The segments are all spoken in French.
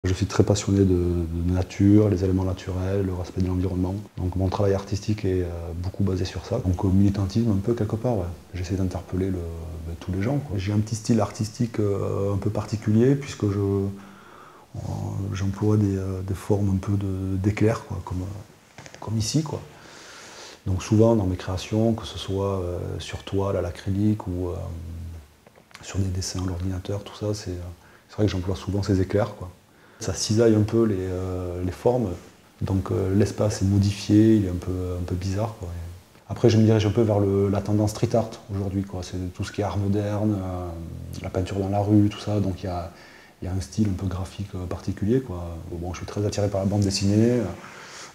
Je suis très passionné de nature, les éléments naturels, le respect de l'environnement. Donc mon travail artistique est beaucoup basé sur ça. Donc militantisme un peu quelque part, ouais. J'essaie d'interpeller tous les gens, quoi. J'ai un petit style artistique un peu particulier puisque j'emploie des formes un peu d'éclair, quoi, comme ici, quoi. Donc souvent dans mes créations, que ce soit sur toile, à l'acrylique ou sur des dessins à l'ordinateur, tout ça, c'est vrai que j'emploie souvent ces éclairs, quoi. Ça cisaille un peu les formes, donc l'espace est modifié, il est un peu bizarre, quoi. Après, je me dirige un peu vers la tendance street art aujourd'hui, quoi. C'est tout ce qui est art moderne, la peinture dans la rue, tout ça. Donc il y a un style un peu graphique particulier, quoi. Bon, je suis très attiré par la bande dessinée,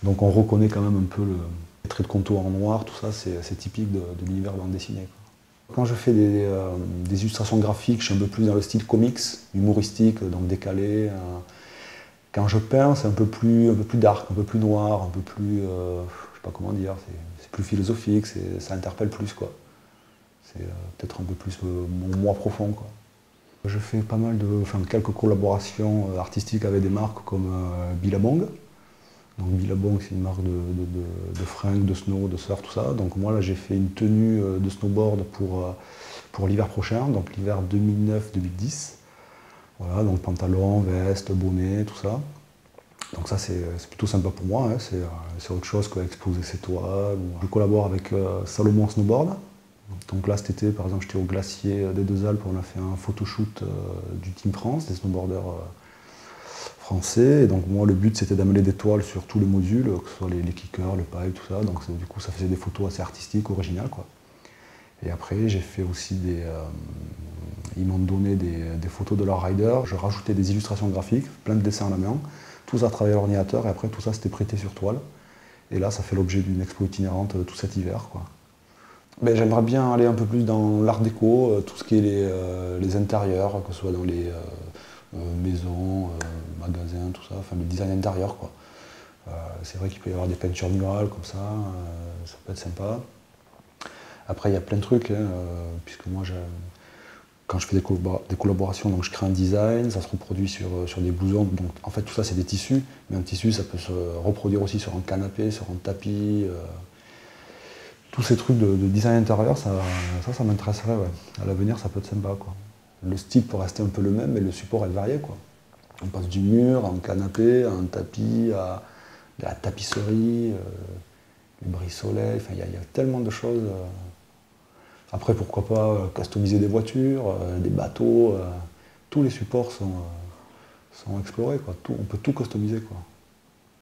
donc on reconnaît quand même un peu les traits de contour en noir, tout ça, c'est typique de l'univers bande dessinée, quoi. Quand je fais des illustrations graphiques, je suis un peu plus dans le style comics, humoristique, donc décalé. Quand je peins, c'est un peu plus dark, un peu plus noir, un peu plus, je sais pas comment dire, c'est plus philosophique, ça interpelle plus, quoi. C'est peut-être un peu plus mon moi profond, quoi. Je fais pas mal quelques collaborations artistiques avec des marques comme Billabong. Donc Billabong, c'est une marque de fringues, de snow, de surf, tout ça. Donc moi là, j'ai fait une tenue de snowboard pour l'hiver prochain, donc l'hiver 2009-2010. Voilà, donc pantalon, veste, bonnet, tout ça. Donc ça, c'est plutôt sympa pour moi, hein. C'est autre chose qu'exposer ses toiles. Je collabore avec Salomon Snowboard. Donc là, cet été, par exemple, j'étais au glacier des Deux Alpes, on a fait un photoshoot du Team France, des snowboarders français. Et donc moi, le but, c'était d'amener des toiles sur tous les modules, que ce soit les kickers, le pipe, tout ça. Donc du coup, ça faisait des photos assez artistiques, originales, quoi. Et après, j'ai fait aussi ils m'ont donné des photos de leur rider. Je rajoutais des illustrations graphiques, plein de dessins à la main, tout ça travaillé à l'ordinateur, et après tout ça c'était prêté sur toile. Et là, ça fait l'objet d'une expo itinérante tout cet hiver, quoi. Ben, j'aimerais bien aller un peu plus dans l'art déco, tout ce qui est les intérieurs, que ce soit dans les maisons, magasins, tout ça, enfin le design intérieur, quoi. C'est vrai qu'il peut y avoir des peintures murales comme ça peut être sympa. Après, il y a plein de trucs, hein, puisque moi, quand je fais des collaborations, donc je crée un design, ça se reproduit sur des blousons. Donc, en fait, tout ça, c'est des tissus, mais un tissu, ça peut se reproduire aussi sur un canapé, sur un tapis. Tous ces trucs de design intérieur, ça m'intéresserait, ouais. À l'avenir, ça peut être sympa, quoi. Le style peut rester un peu le même, mais le support est varié, quoi. On passe du mur à un canapé, à un tapis, à la tapisserie, les brise-soleil, enfin, il y a tellement de choses. Après, pourquoi pas customiser des voitures, des bateaux, tous les supports sont explorés, quoi. On peut tout customiser, quoi.